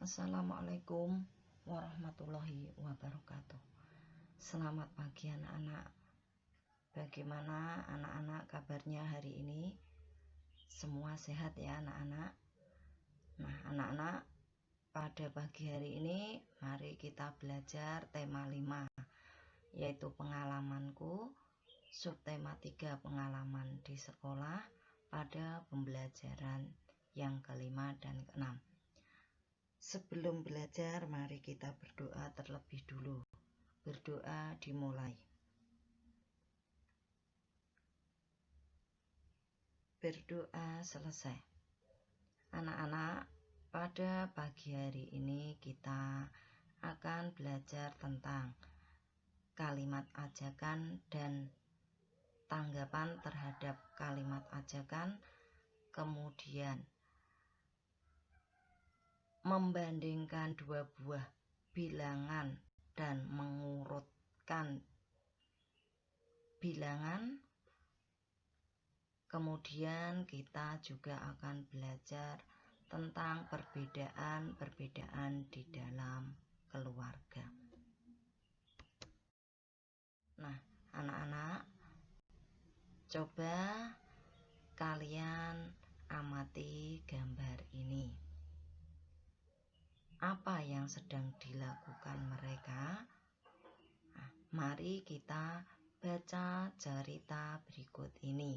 Assalamualaikum warahmatullahi wabarakatuh. Selamat pagi anak-anak. Bagaimana anak-anak kabarnya hari ini? Semua sehat ya anak-anak? Nah anak-anak, pada pagi hari ini mari kita belajar tema 5, yaitu pengalamanku, subtema 3 pengalaman di sekolah pada pembelajaran yang kelima dan keenam. Sebelum belajar, mari kita berdoa terlebih dulu. Berdoa dimulai. Berdoa selesai. Anak-anak, pada pagi hari ini kita akan belajar tentang kalimat ajakan dan tanggapan terhadap kalimat ajakan, kemudian membandingkan dua buah bilangan dan mengurutkan bilangan. Kemudian kita juga akan belajar tentang perbedaan-perbedaan di dalam keluarga. Nah, anak-anak, coba kalian amati gambar ini. Apa yang sedang dilakukan mereka? Nah, mari kita baca cerita berikut ini.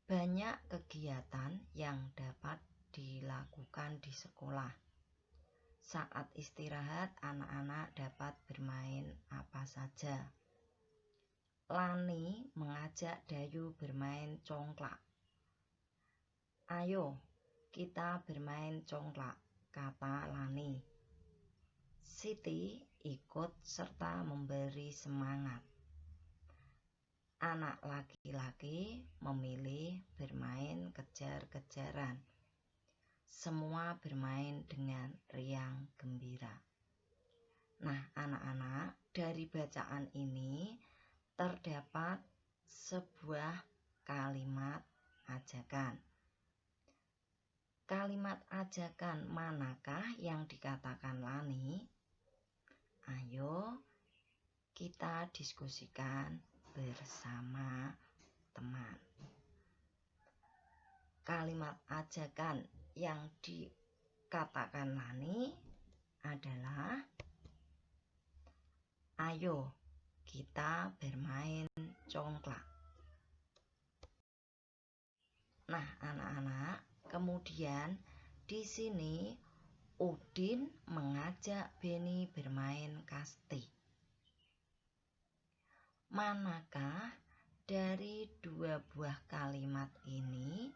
Banyak kegiatan yang dapat dilakukan di sekolah. Saat istirahat, anak-anak dapat bermain apa saja. Lani mengajak Dayu bermain congklak. Ayo, kita bermain congklak, kata Lani. Siti ikut serta memberi semangat. Anak laki-laki memilih bermain kejar-kejaran. Semua bermain dengan riang gembira. Nah, anak-anak, dari bacaan ini terdapat sebuah kalimat ajakan. Kalimat ajakan manakah yang dikatakan Lani? Ayo kita diskusikan bersama teman. Kalimat ajakan yang dikatakan Lani adalah ayo kita bermain congklak. Nah, anak-anak, kemudian di sini Udin mengajak Beni bermain kasti. Manakah dari dua buah kalimat ini?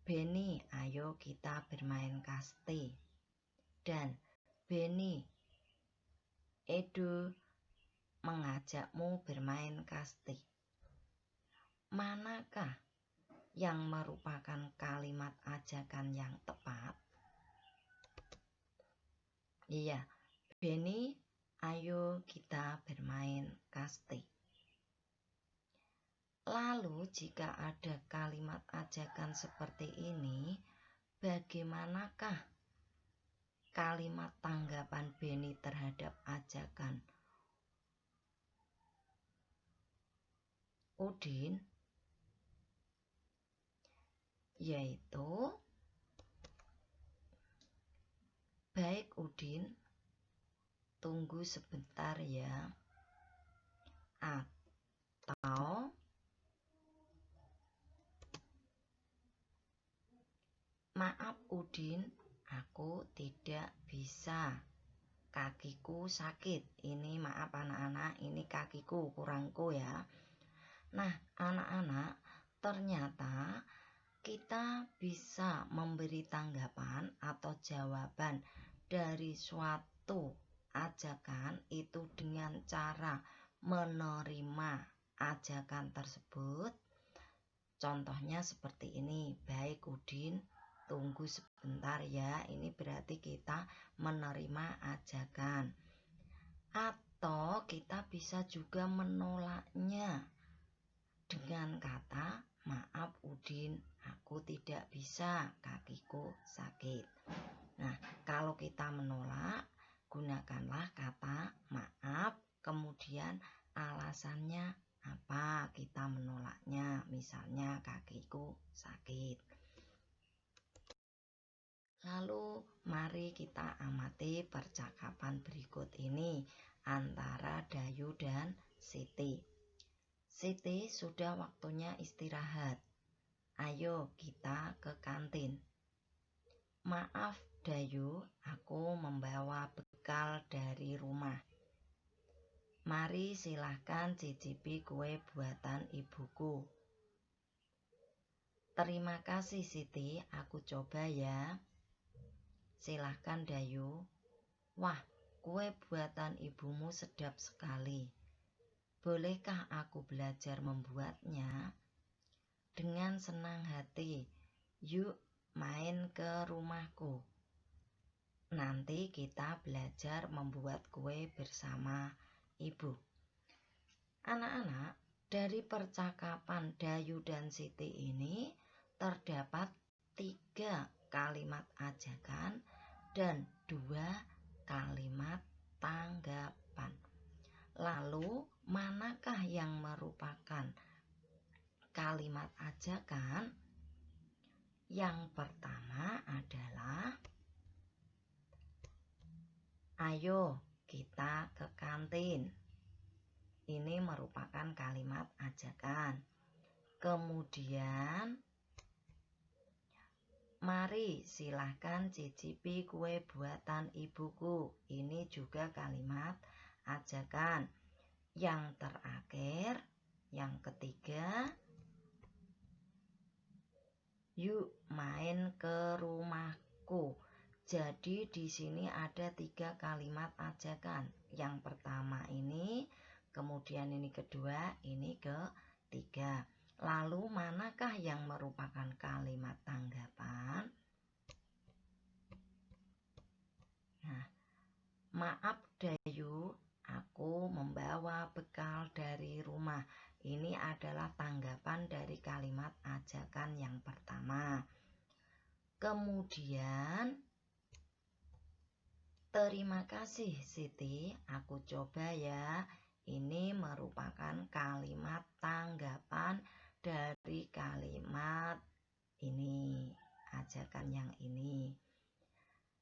Beni, ayo kita bermain kasti. Dan Beni, Edo mengajakmu bermain kasti. Manakah yang merupakan kalimat ajakan yang tepat? Iya, Beni, ayo kita bermain kasti. Lalu jika ada kalimat ajakan seperti ini, bagaimanakah kalimat tanggapan Beni terhadap ajakan Udin? Yaitu, baik Udin, tunggu sebentar ya. Atau maaf Udin, aku tidak bisa. Kakiku sakit. Ini maaf anak-anak, ini kakiku, kurangku ya. Nah, anak-anak, ternyata kita bisa memberi tanggapan atau jawaban dari suatu ajakan itu dengan cara menerima ajakan tersebut. Contohnya seperti ini, baik Udin, tunggu sebentar ya. Ini berarti kita menerima ajakan. Atau kita bisa juga menolaknya dengan kata maaf Udin, aku tidak bisa, kakiku sakit. Nah, kalau kita menolak, gunakanlah kata maaf, kemudian alasannya apa kita menolaknya. Misalnya kakiku sakit. Lalu mari kita amati percakapan berikut ini antara Dayu dan Siti. Siti, sudah waktunya istirahat. Ayo kita ke kantin. Maaf Dayu, aku membawa bekal dari rumah. Mari silahkan cicipi kue buatan ibuku. Terima kasih Siti, aku coba ya. Silahkan Dayu. Wah, kue buatan ibumu sedap sekali. Bolehkah aku belajar membuatnya? Dengan senang hati. Yuk main ke rumahku. Nanti kita belajar membuat kue bersama ibu. Anak-anak, dari percakapan Dayu dan Siti ini terdapat 3 kalimat ajakan dan 2 kalimat tanggapan. Lalu, manakah yang merupakan kalimat ajakan? Yang pertama adalah, ayo kita ke kantin. Ini merupakan kalimat ajakan. Kemudian, mari silahkan cicipi kue buatan ibuku. Ini juga kalimat ajakan. Yang terakhir, yang ketiga, yuk main ke rumahku. Jadi di sini ada 3 kalimat ajakan. Yang pertama ini, kemudian ini kedua, ini ketiga. Lalu manakah yang merupakan kalimat tanggapan? Nah, maaf Dayu, aku membawa bekal dari rumah. Ini adalah tanggapan dari kalimat ajakan yang pertama. Kemudian, terima kasih Siti, aku coba ya. Ini merupakan kalimat tanggapan dari kalimat ini, ajakan yang ini.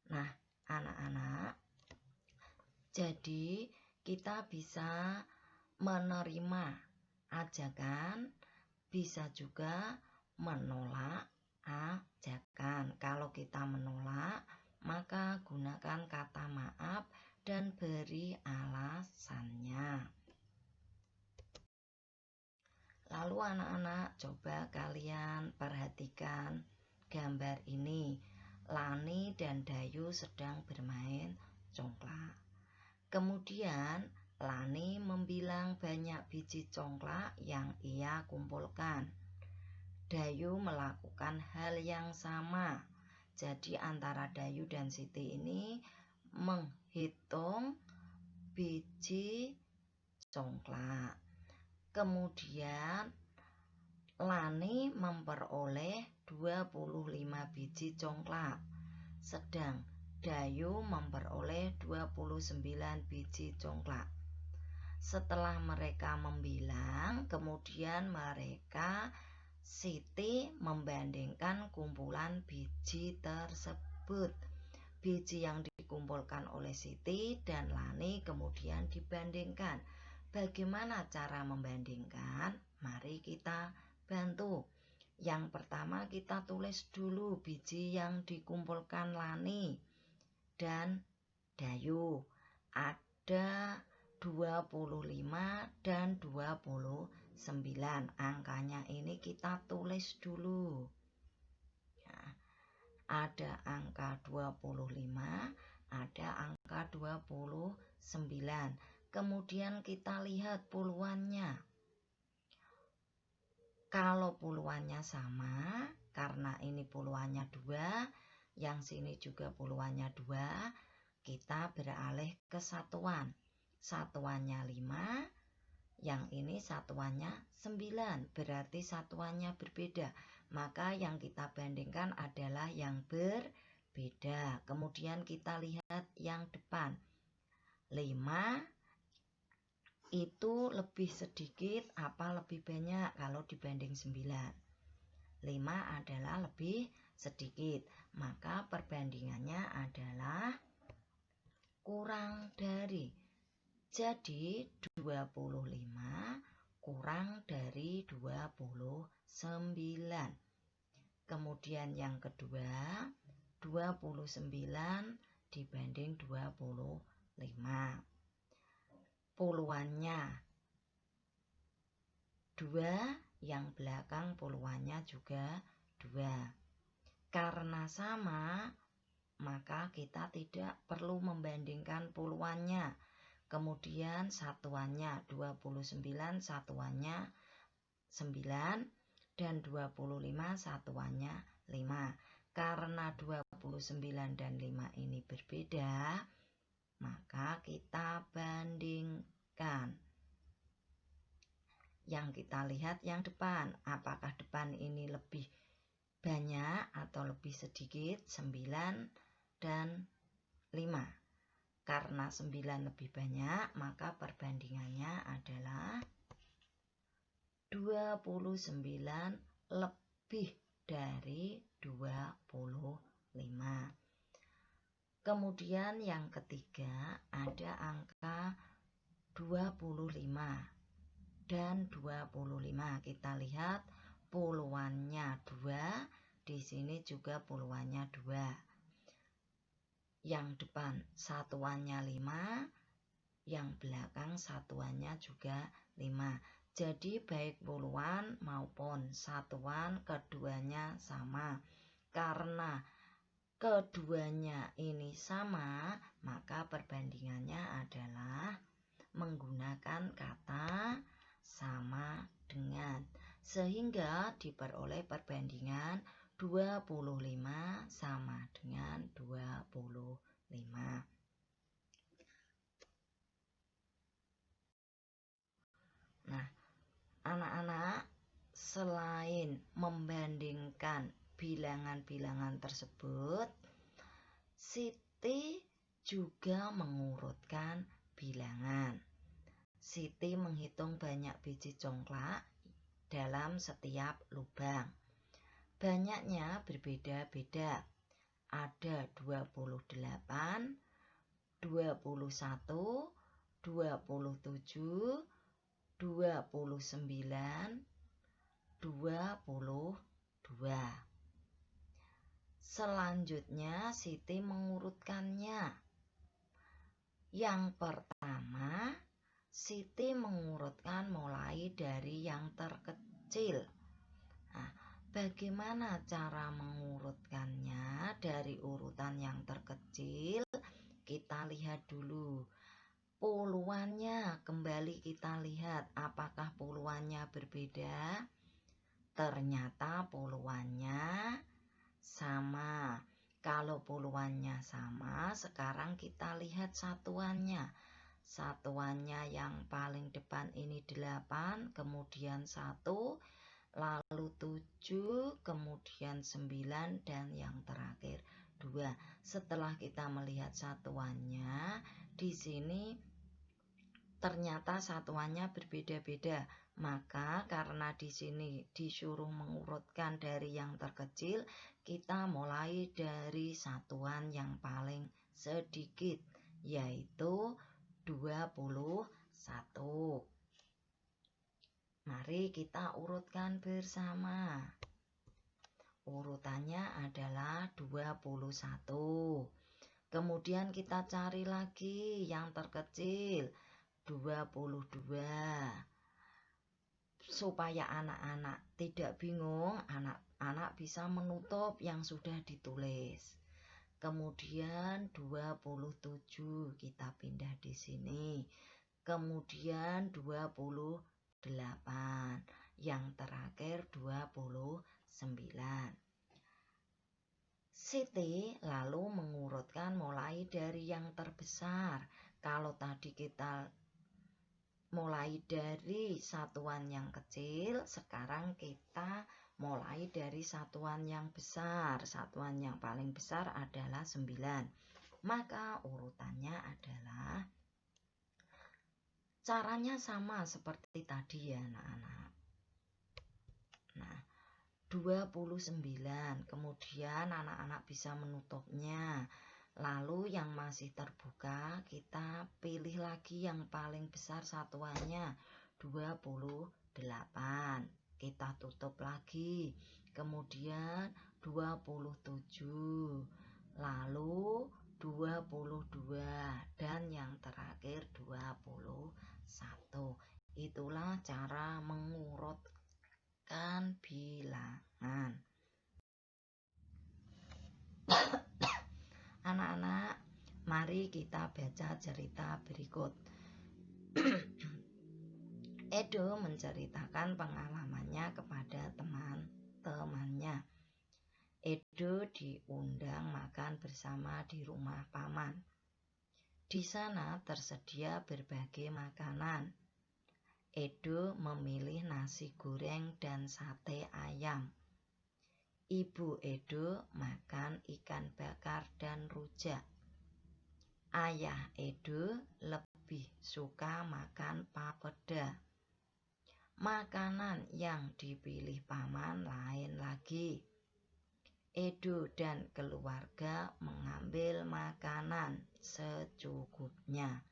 Nah, anak-anak, jadi kita bisa menerima ajakan, bisa juga menolak ajakan. Kalau kita menolak, maka gunakan kata maaf dan beri alasannya. Lalu anak-anak, coba kalian perhatikan gambar ini. Lani dan Dayu sedang bermain congklak. Kemudian Lani membilang banyak biji congklak yang ia kumpulkan. Dayu melakukan hal yang sama. Jadi antara Dayu dan Siti ini menghitung biji congklak. Kemudian Lani memperoleh 25 biji congklak, sedang Dayu memperoleh 29 biji congklak. Setelah mereka membilang, kemudian Siti membandingkan kumpulan biji tersebut. Biji yang dikumpulkan oleh Siti dan Lani kemudian dibandingkan. Bagaimana cara membandingkan? Mari kita bantu. Yang pertama kita tulis dulu biji yang dikumpulkan Lani dan Dayu. Ada 25 dan 29. Angkanya ini kita tulis dulu. Ada angka 25, ada angka 29. Kemudian kita lihat puluhannya. Kalau puluhannya sama, karena ini puluhannya 2, yang sini juga puluhannya 2, kita beralih ke satuan. Satuannya 5, Yang ini satuannya 9, berarti satuannya berbeda. Maka yang kita bandingkan adalah yang berbeda. Kemudian kita lihat yang depan. 5 itu lebih sedikit apa lebih banyak kalau dibanding 9? 5 adalah lebih sedikit, maka perbandingannya adalah kurang dari. Jadi 25 kurang dari 29. Kemudian yang kedua, 29 dibanding 25. Puluhannya 2, yang belakang puluhannya juga 2. Karena sama, maka kita tidak perlu membandingkan puluhannya. Kemudian satuannya 29, satuannya 9, dan 25 satuannya 5. Karena 29 dan 5 ini berbeda, maka kita bandingkan. Yang kita lihat yang depan, apakah depan ini lebih banyak atau lebih sedikit? 9 dan 5. Karena 9 lebih banyak, maka perbandingannya adalah 29 lebih dari 25. Kemudian yang ketiga ada angka 25 dan 25. Kita lihat puluhannya 2, di sini juga puluhannya 2. Yang depan satuannya 5, yang belakang satuannya juga 5. Jadi baik puluhan maupun satuan keduanya sama. Karena keduanya ini sama, maka perbandingannya adalah menggunakan kata sama dengan, sehingga diperoleh perbandingan 25 sama dengan 25. Nah, anak-anak, selain membandingkan bilangan-bilangan tersebut, Siti juga mengurutkan bilangan. Siti menghitung banyak biji congklak dalam setiap lubang. Banyaknya berbeda-beda. Ada 28, 21, 27, 29, 22. Selanjutnya Siti mengurutkannya. Yang pertama, Siti mengurutkan mulai dari yang terkecil. Nah, bagaimana cara mengurutkannya dari urutan yang terkecil? Kita lihat dulu. Puluhannya, kembali kita lihat apakah puluhannya berbeda. Ternyata puluhannya sama. Kalau puluhannya sama, sekarang kita lihat satuannya. Satuannya yang paling depan ini 8, kemudian 1, lalu 7, kemudian 9, dan yang terakhir 2. Setelah kita melihat satuannya, di sini ternyata satuannya berbeda-beda. Maka karena di sini disuruh mengurutkan dari yang terkecil, kita mulai dari satuan yang paling sedikit, yaitu 21. Mari kita urutkan bersama. Urutannya adalah 21. Kemudian kita cari lagi yang terkecil, 22. Supaya anak-anak tidak bingung, anak-anak bisa menutup yang sudah ditulis. Kemudian 27 kita pindah di sini. Kemudian 28. Yang terakhir 29. Siti lalu mengurutkan mulai dari yang terbesar. Kalau tadi kita mulai dari satuan yang kecil, sekarang kita mulai dari satuan yang besar. Satuan yang paling besar adalah 9. Maka urutannya adalah, caranya sama seperti tadi ya anak-anak. Nah, 29. Kemudian anak-anak bisa menutupnya. Lalu yang masih terbuka, kita pilih lagi yang paling besar satuannya, 28. Kita tutup lagi. Kemudian 27. Lalu 22. Dan yang terakhir 21. Itulah cara mengurutkan bilangan. Anak-anak, mari kita baca cerita berikut. Edo menceritakan pengalamannya kepada teman-temannya. Edo diundang makan bersama di rumah paman. Di sana tersedia berbagai makanan. Edo memilih nasi goreng dan sate ayam. Ibu Edo makan ikan bakar dan rujak. Ayah Edo lebih suka makan papeda. Makanan yang dipilih paman lain lagi. Edo dan keluarga mengambil makanan secukupnya.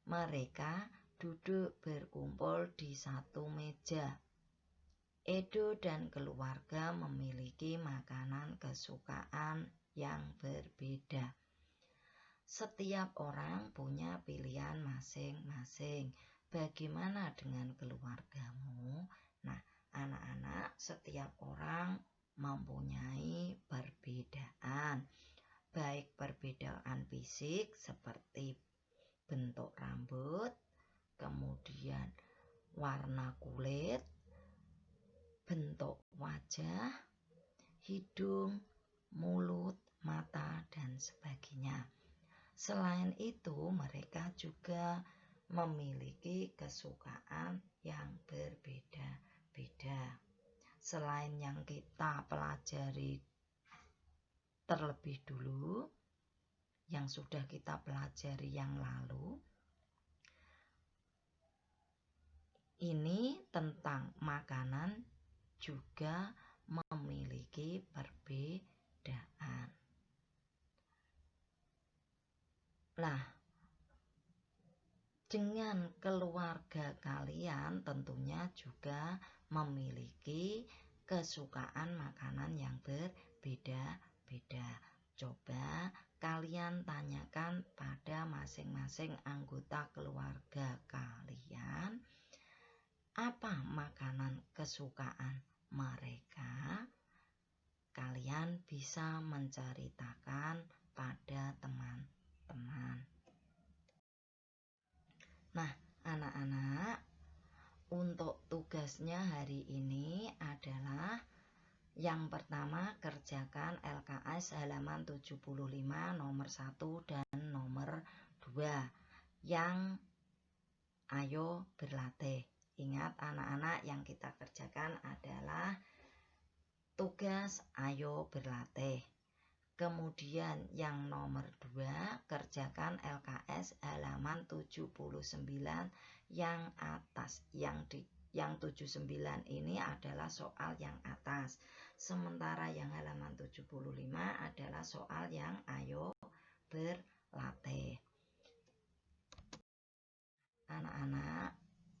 Mereka duduk berkumpul di satu meja. Edo dan keluarga memiliki makanan kesukaan yang berbeda. Setiap orang punya pilihan masing-masing. Bagaimana dengan keluargamu? Nah, anak-anak, setiap orang mempunyai perbedaan. Baik perbedaan fisik seperti bentuk rambut, kemudian warna kulit, bentuk wajah, hidung, mulut, mata, dan sebagainya. Selain itu, mereka juga memiliki kesukaan yang berbeda-beda. Selain yang kita pelajari terlebih dulu, yang sudah kita pelajari yang lalu, ini tentang makanan juga memiliki perbedaan. Nah, dengan keluarga kalian tentunya juga memiliki kesukaan makanan yang berbeda-beda. Coba kalian tanyakan pada masing-masing anggota keluarga kalian, apa makanan kesukaan mereka? Kalian bisa menceritakan pada teman-teman. Nah, anak-anak, untuk tugasnya hari ini adalah yang pertama, kerjakan LKS halaman 75 nomor 1 dan nomor 2 yang ayo berlatih. Ingat anak-anak, yang kita kerjakan adalah tugas ayo berlatih. Kemudian yang nomor 2, kerjakan LKS halaman 79 yang atas. Yang 79 ini adalah soal yang atas. Sementara yang halaman 75 adalah soal yang ayo berlatih. Anak-anak,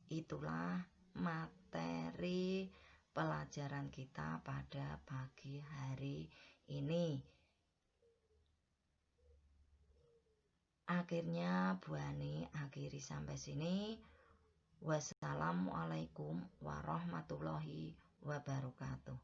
itulah materi pelajaran kita pada pagi hari ini. Akhirnya Bu Ani akhiri sampai sini. Wassalamualaikum warahmatullahi wabarakatuh.